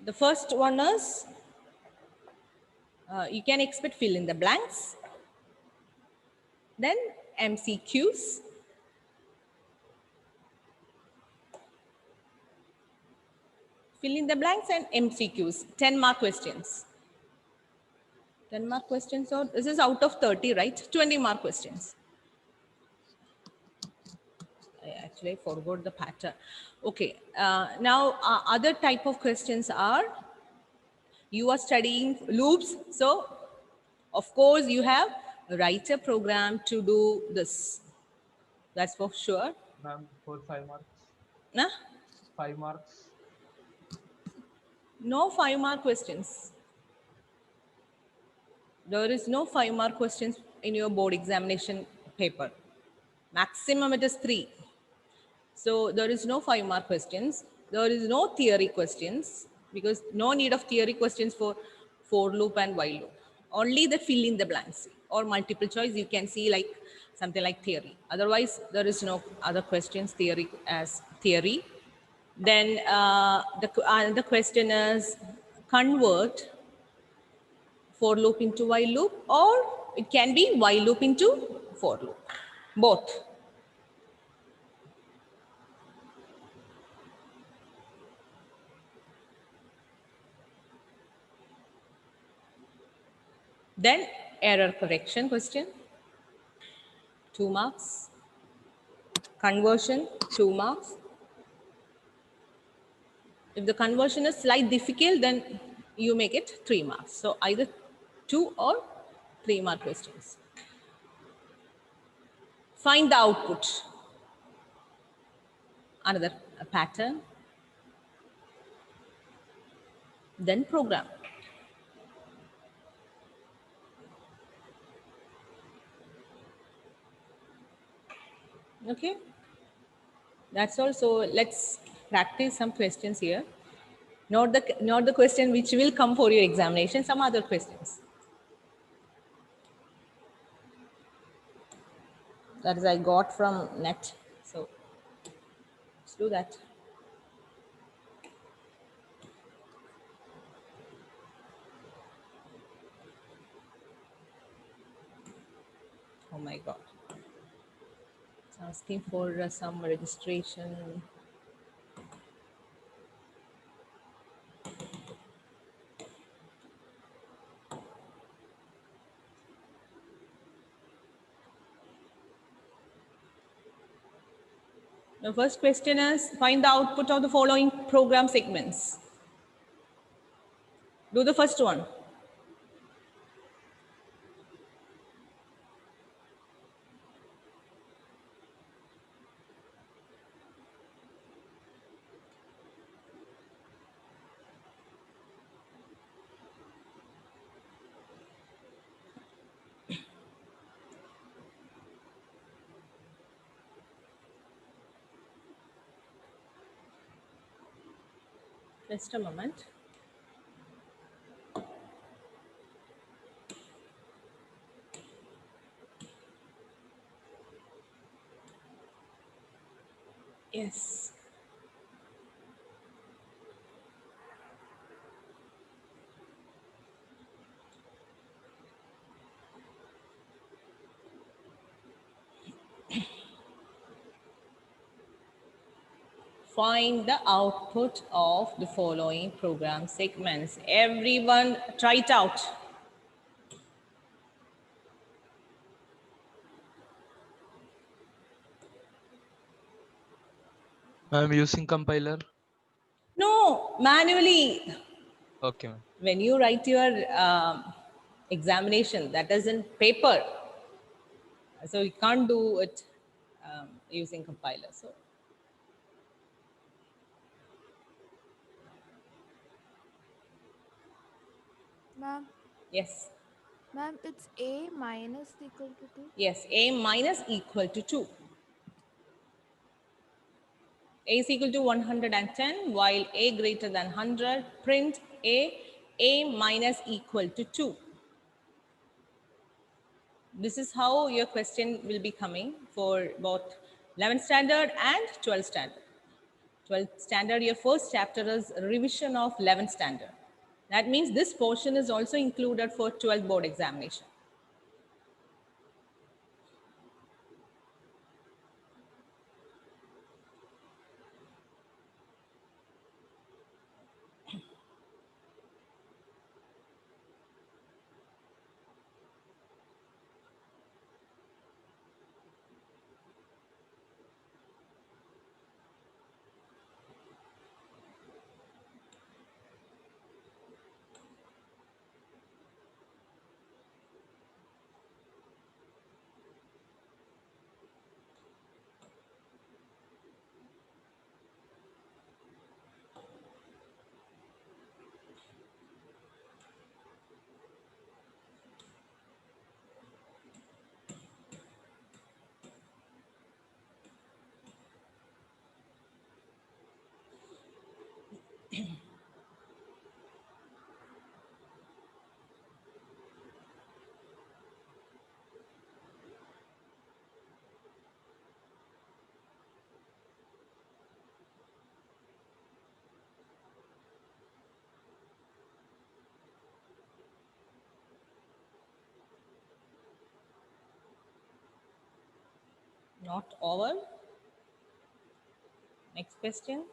The first one is, you can expect fill in the blanks, then MCQs, fill in the blanks and MCQs, 10 mark questions. 10 mark questions, so this is out of 30, right? 20 mark questions. I actually forgot the pattern. Okay, now other type of questions are, you are studying loops, so of course you have write a program to do this. That's for sure. Ma'am, for 5 marks. Nah? 5 marks. No 5 mark questions. There is no 5 mark questions in your board examination paper. Maximum it is 3. So there is no 5 mark questions. There is no theory questions, because no need of theory questions for loop and while loop. Only the fill in the blanks or multiple choice you can see like something like theory. Otherwise, there is no other questions theory as theory. Then the question is, convert for loop into while loop, or it can be while loop into for loop. Both. Then error correction question, 2 marks. Conversion, 2 marks. If the conversion is slight difficult, then you make it 3 marks. So either 2 or 3 mark questions. Find the output. Another pattern. Then program. Okay. That's all. So let's practice some questions here. Not the question which will come for your examination, some other questions. That is I got from net. So let's do that. Oh my God. It's asking for some registration. The first question is, find the output of the following program segments. Do the first one. Just a moment. Yes. Find the output of the following program segments. Everyone try it out. I'm using compiler. No, manually. Okay, ma'am. When you write your examination, that is in paper. So you can't do it using compiler. So Ma'am, yes, ma'am, it's A minus equal to 2. yes, a minus equal to 2. A is equal to 110, while a greater than 100, print a minus equal to 2. This is how your question will be coming for both 11th standard and 12th standard. 12th standard, your first chapter is revision of 11th standard. That means this portion is also included for 12th board examination. Not over. Next question.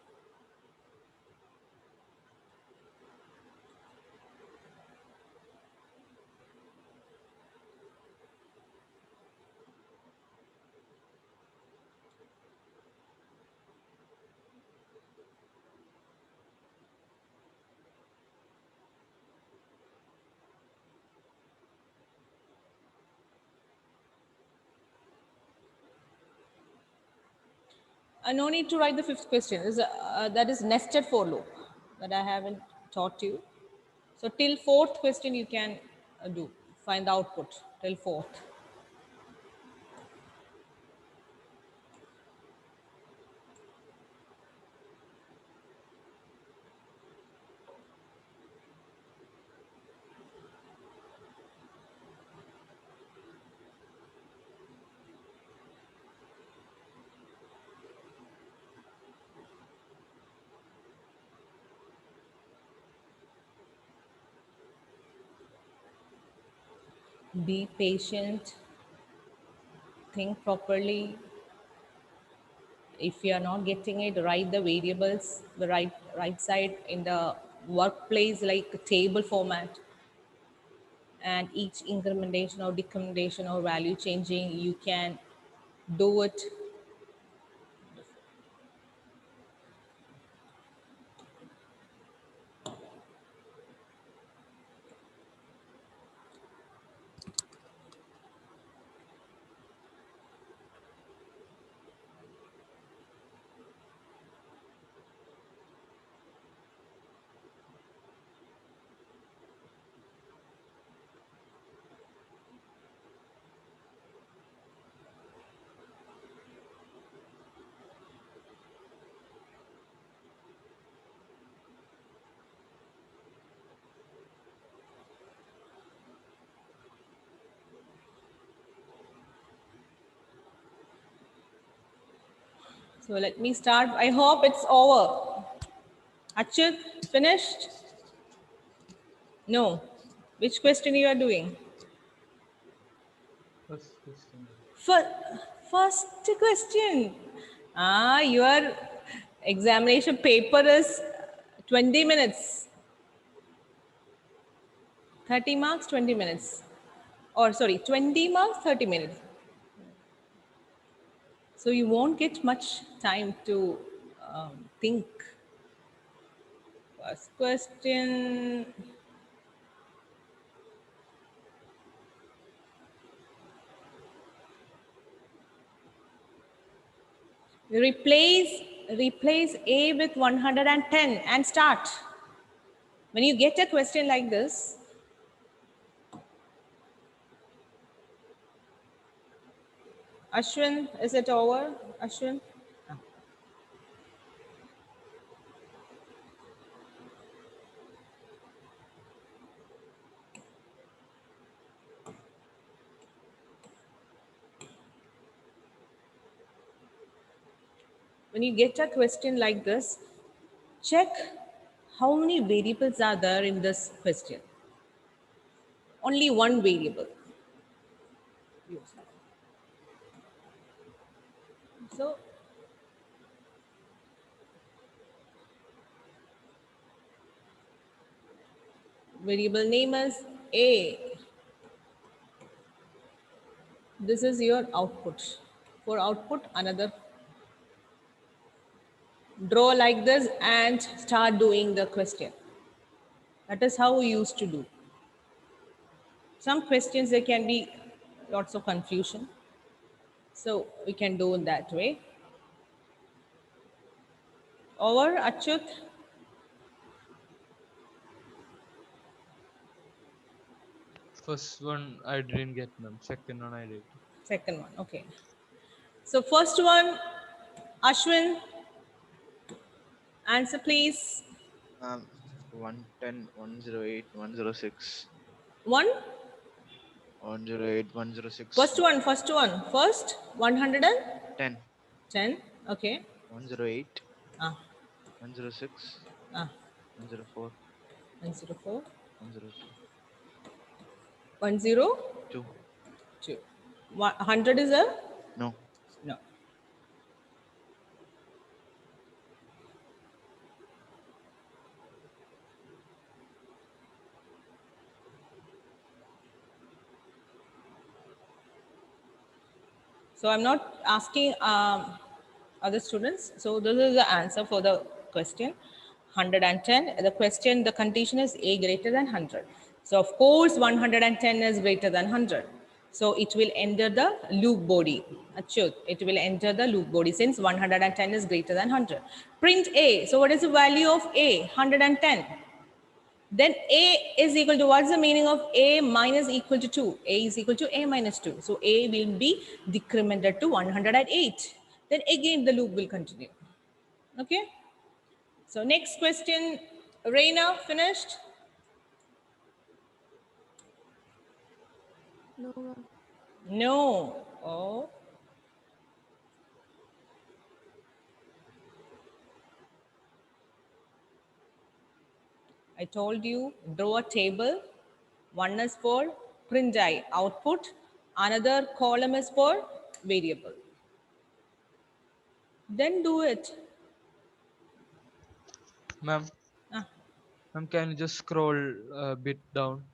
No need to write the fifth question. That is nested for loop that I haven't taught you. So till fourth question you can do. Find the output till fourth. Be patient. Think properly. If you are not getting it, write the variables the right side in the workplace like a table format, and each incrementation or decrementation or value changing you can do it. So let me start. I hope it's over. Achut, finished? No. Which question you are doing? First question. First question. Your examination paper is 20 minutes. 30 marks, 20 minutes. Or sorry, 20 marks, 30 minutes. So you won't get much time to think. First question. Replace A with 110 and start. When you get a question like this, Ashwin, is it over? Ashwin? When you get a question like this, check how many variables are there in this question. Only one variable. So variable name is A. This is your output. For output, another draw like this and start doing the question. That is how we used to do. Some questions there can be lots of confusion. So we can do in that way. Over Achyut. First one I didn't get, ma'am. Second one I did. Second one, okay. So first one, Ashwin, answer please. 110, 108, 106. One, 108, 106. first one, first 110, 10, okay. 108, Ah, 106, ah, 104, 104, 102. 102. 100 is a No. no. So I'm not asking other students. So this is the answer for the question. 110. The question, the condition is A greater than 100. So of course 110 is greater than 100. So it will enter the loop body. Achyut, it will enter the loop body since 110 is greater than 100. Print A. So what is the value of A? 110. Then A is equal to, what's the meaning of A minus equal to 2? A is equal to A minus 2. So A will be decremented to 108. Then again the loop will continue. Okay. So next question, Reina, finished? No, ma'am. No. Oh. I told you, draw a table. One is for print I, output. Another column is for variable. Then do it. Ma'am, Ah, ma'am, can you just scroll a bit down?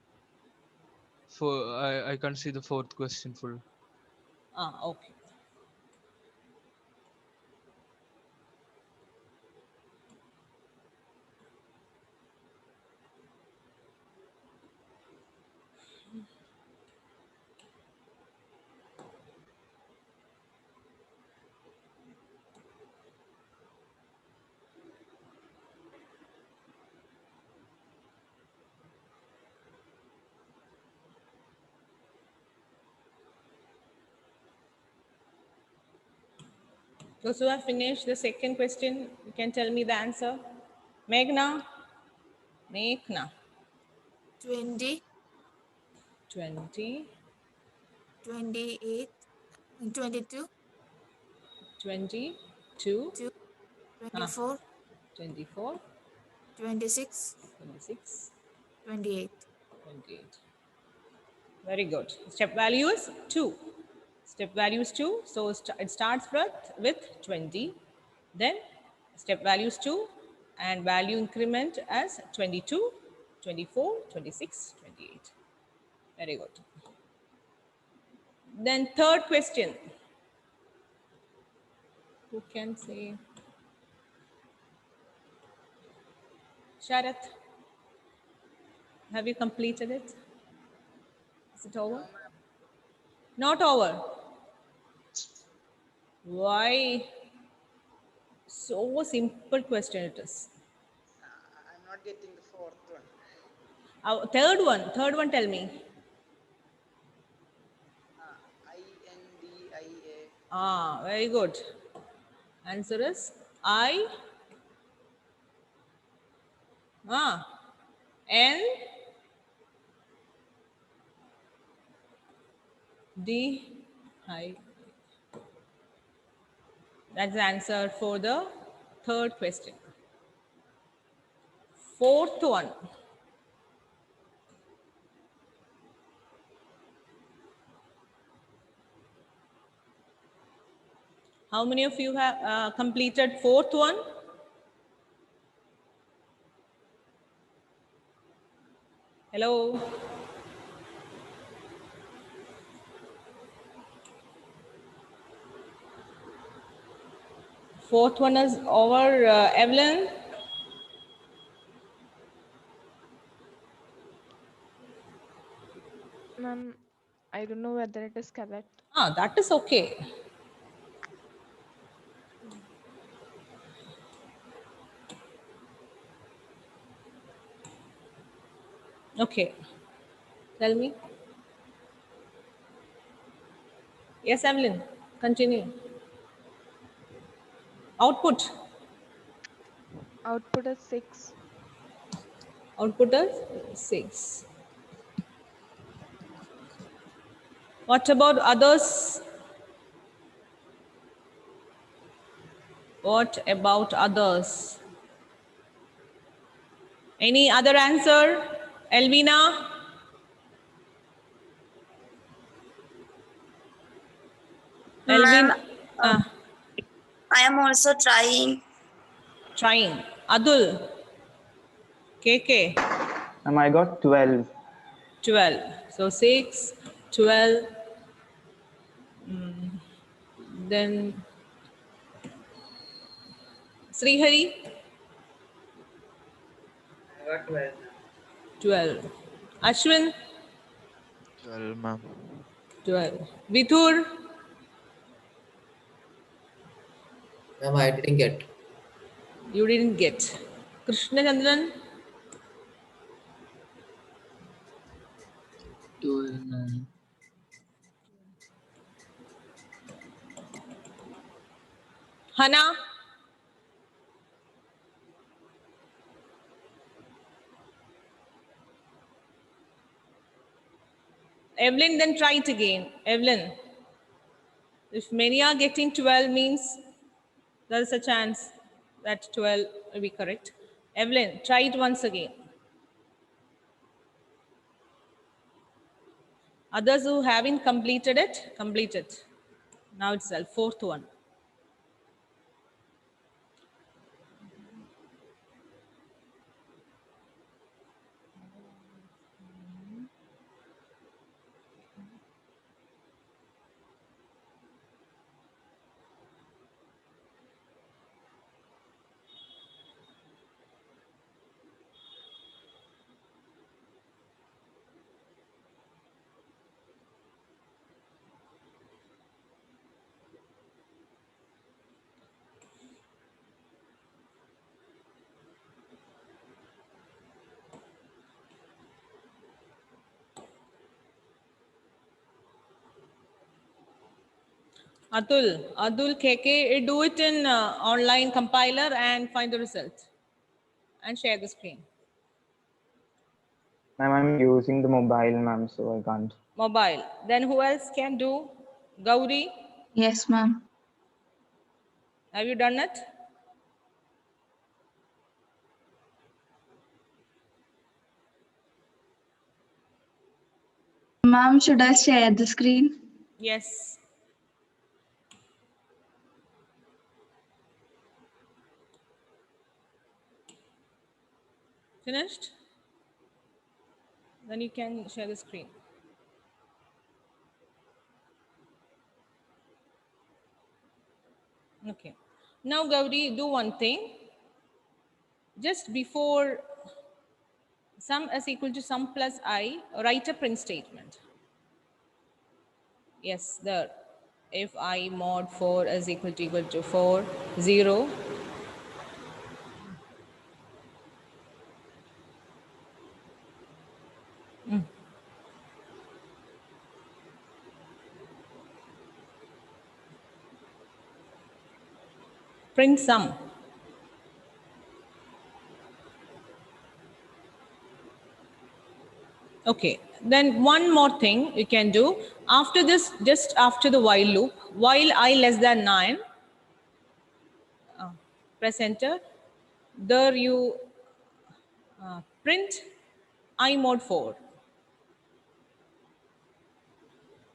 For I can't see the fourth question full. okay. Those who have finished the second question, you can tell me the answer. Meghna, Meghna, 20, 20, 28, 22, 22, 2, ah, 24, 24, 26, 26, 28. 28. Very good. Step value is 2. Step value is 2. So it starts with 20. Then step value is 2 and value increment as 22, 24, 26, 28. Very good. Then third question. Who can say? Sharath, have you completed it? Is it over? Not over. Why? So simple question it is. I'm not getting the fourth one. Third one, tell me. INDIA. Very good. Answer is I, N, D, I. That's the answer for the third question. Fourth one. How many of you have completed fourth one? Hello? Fourth one is over, Evelyn. Ma'am, I don't know whether it is correct. Ah, that is okay. Okay. Tell me. Yes, Evelyn. Continue. Output. Output is 6. Output is 6. What about others? What about others? Any other answer? Elvina? Ma'am, Elvin? Uh, I am also trying. trying. Adul? KK? I got 12. 12. So 6, 12. Then Srihari? I got 12. 12. Ashwin? 12, ma'am. 12. Vithur? Ma'am, I didn't get. You didn't get. Krishna Chandran? 12, ma'am. Hana? Evelyn, then try it again. Evelyn, if many are getting 12 means there is a chance that 12 will be correct. Evelyn, try it once again. Others who haven't completed it, complete it. Now itself, fourth one. Atul KK, do it in online compiler and find the result and share the screen. Ma'am, I'm using the mobile, ma'am, so I can't. Mobile. Then who else can do? Gauri, Yes, ma'am. have you done it? Ma'am, should I share the screen? Yes. Finished? Then you can share the screen. Okay. Now, Gauri, do one thing. Just before sum is equal to sum plus I, write a print statement. Yes, there. If I mod 4 is equal to 4, 0. Print sum. Okay, then one more thing you can do. After this, just after the while loop, while I less than 9, Press enter. There you print I mod 4.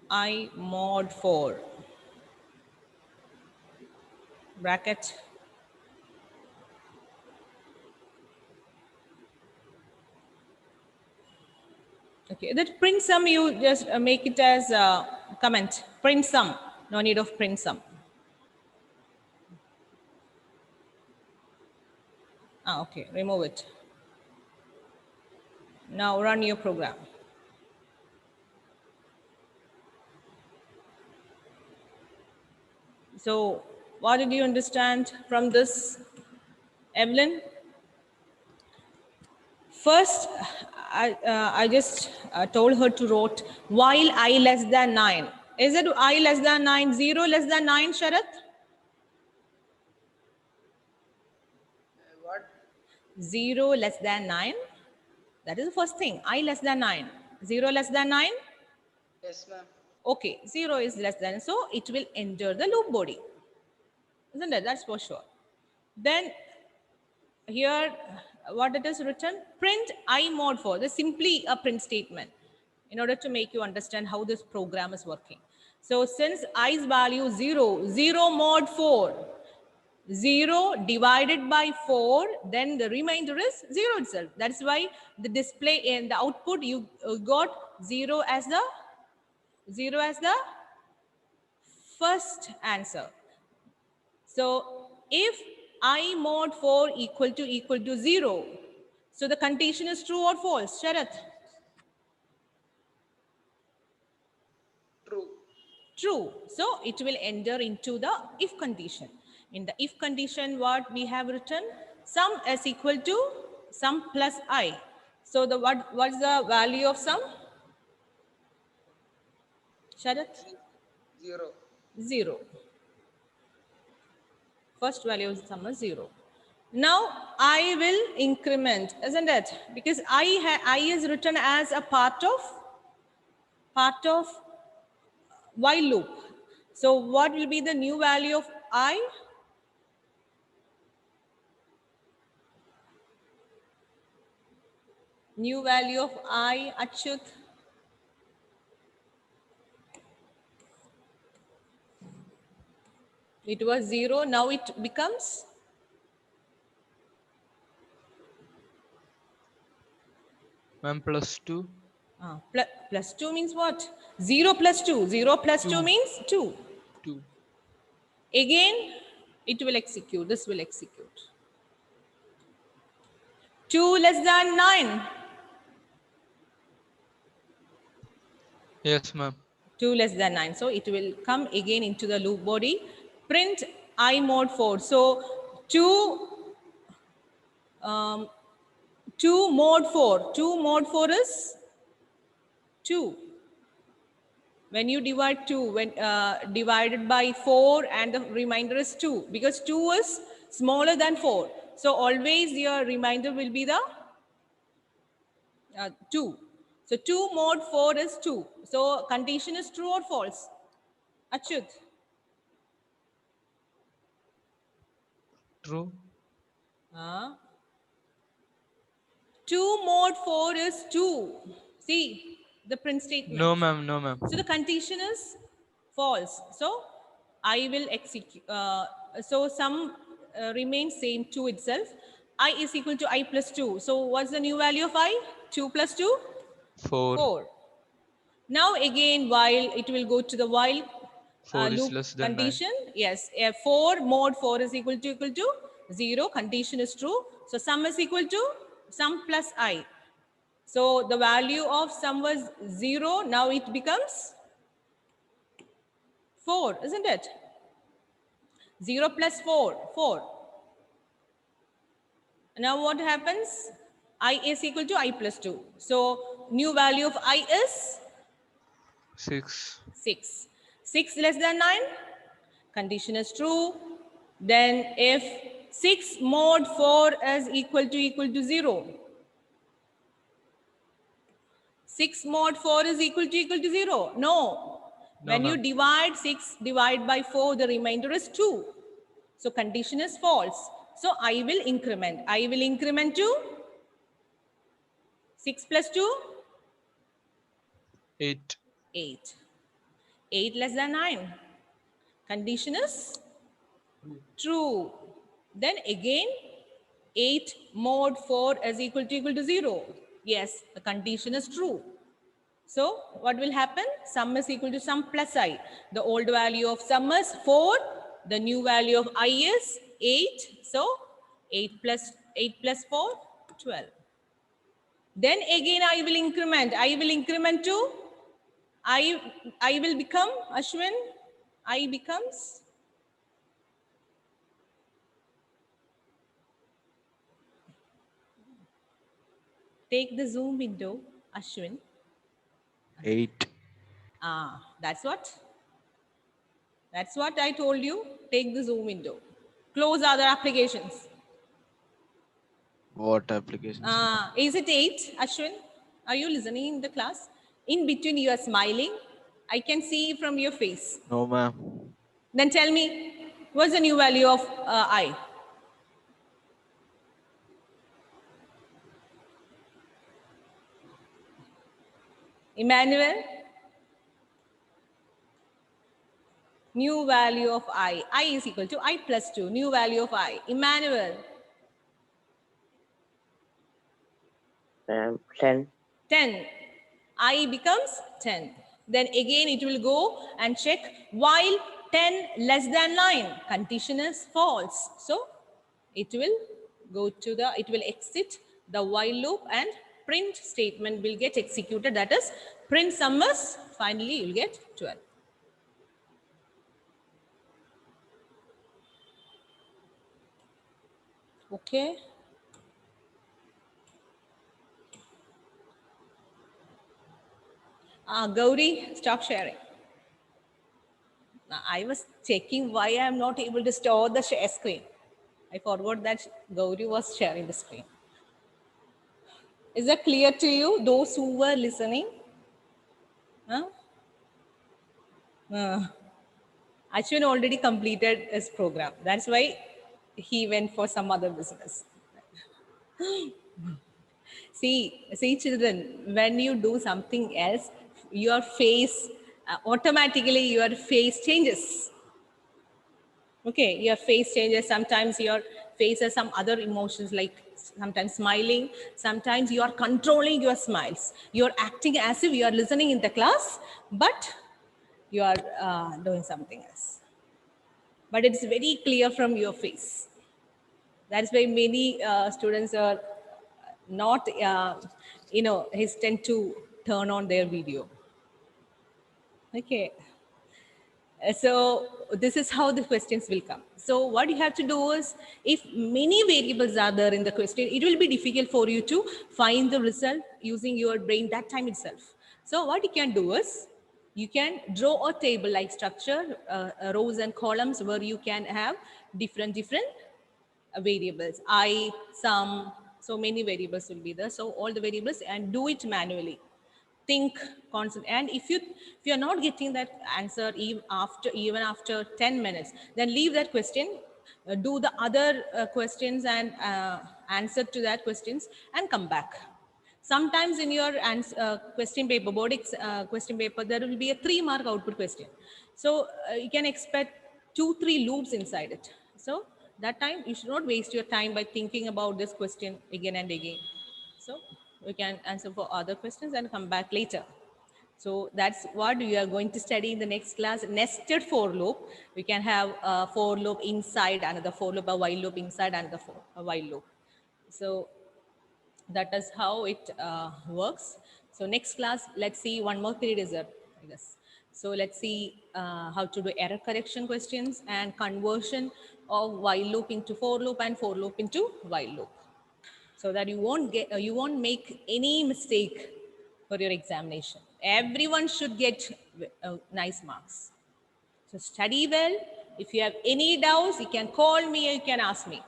I mod 4. Bracket. Okay, that print sum you just make it as a comment. Print sum. No need of print sum. Okay, remove it. Now run your program. So what did you understand from this, Evelyn? First, I just told her to write while I less than 9. Is it I less than 9, 0 less than 9, Sharath? What? 0 less than 9. That is the first thing. I less than 9. 0 less than 9. Yes, ma'am. Okay, 0 is less than. So it will enter the loop body. Isn't it? That's for sure. Then here, what it is written? Print I mod 4. This is simply a print statement in order to make you understand how this program is working. So since i's value 0, 0 mod 4, 0 divided by 4, then the remainder is 0 itself. That's why the display in the output you got 0 as the first answer. So if I mod 4 equal to 0, so the condition is true or false, Sharath? True. True. So it will enter into the if condition. In the if condition, what we have written? Sum is equal to sum plus I. So the what's the value of sum? Sharath? 0. 0. First value of sum is 0. Now I will increment, isn't it? Because I is written as a part of while loop. So what will be the new value of I? New value of I, Achyut. It was 0, now it becomes? Ma'am, plus 2. Plus 2 means what? 0 plus 2. 0 plus 2 means 2. 2. Again, it will execute. This will execute. 2 less than 9. Yes, ma'am. 2 less than 9. So it will come again into the loop body. Print I mod 4. So 2 mod 4. 2 mod 4 is 2. When you divide 2, when divided by 4 and the remainder is 2, because 2 is smaller than 4. So always your remainder will be the 2. So 2 mod 4 is 2. So condition is true or false? Achyut? True. 2 mod 4 is 2. See the print statement. No, ma'am. No, ma'am. So the condition is false. So I will execute. So sum remains same 2 itself. I is equal to I plus 2. So what's the new value of I? 2 plus 2? 4. 4. Now again while it will go to the while 4 is loop less than 9. condition. Yes, 4 mod 4 is equal to 0. Condition is true. So sum is equal to sum plus I. So the value of sum was 0. Now it becomes 4, isn't it? 0 plus 4, 4. Now what happens? I is equal to I plus 2. So new value of I is 6. 6. 6 less than 9? Condition is true. Then if 6 mod 4 is equal to 0. 6 mod 4 is equal to 0. No. When you divide 6 divide by 4, the remainder is 2. So condition is false. So I will increment. I will increment to 6 plus 2, 8. 8. 8 less than 9. Condition is true. Then again, 8 mod 4 is equal to 0. Yes, the condition is true. So what will happen? Sum is equal to sum plus I. The old value of sum is 4. The new value of I is 8. So 8 plus 4, 12. Then again I will increment. I will increment to I will become Ashwin. I becomes take the zoom window, Ashwin. 8. That's what? That's what I told you. Take the zoom window. Close other applications. What applications? Is it 8, Ashwin? Are you listening in the class? In between you are smiling. I can see from your face. No, ma'am. Then tell me, what's the new value of I? Emmanuel? New value of I. I is equal to I plus 2. New value of I. Emmanuel? 10. 10. I becomes 10. Then again it will go and check while 10 less than 9. Condition is false. So it will it will exit the while loop and print statement will get executed. That is print sum is finally you will get 12. Okay. Gauri, stop sharing. I was checking why I am not able to store the share screen. I forgot that Gauri was sharing the screen. Is that clear to you, those who were listening? Huh? Ashwin already completed his program. That's why he went for some other business. See, children, when you do something else, your face, automatically your face changes. Okay, your face changes. Sometimes your face has some other emotions like sometimes smiling. Sometimes you are controlling your smiles. You're acting as if you are listening in the class, but you are doing something else. But it's very clear from your face. That's why many students are not, hesitant to turn on their video. Okay. So this is how the questions will come. So what you have to do is, if many variables are there in the question, it will be difficult for you to find the result using your brain that time itself. So what you can do is, you can draw a table like structure, rows and columns where you can have different variables. I, sum, so many variables will be there. So all the variables and do it manually. Think constant, and if you're not getting that answer even after 10 minutes, then leave that question, do the other questions and answer to that questions and come back. Sometimes in your question paper, question paper, there will be a 3-mark output question. So you can expect 2-3 loops inside it. So that time you should not waste your time by thinking about this question again and again. So we can answer for other questions and come back later. So that's what we are going to study in the next class, nested for loop. We can have a for loop inside another for loop, a while loop inside another a while loop. So that is how it works. So next class, let's see one more period is there, I guess. So let's see how to do error correction questions and conversion of while loop into for loop and for loop into while loop, so that you won't make any mistake for your examination. Everyone should get nice marks. So study well. If you have any doubts, you can call me or you can ask me.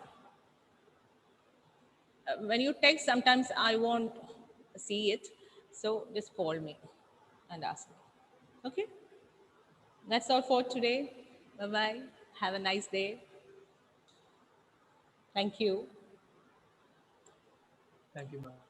When you text, sometimes I won't see it. So just call me and ask me. Okay? That's all for today. Bye-bye. Have a nice day. Thank you. Thank you, ma'am.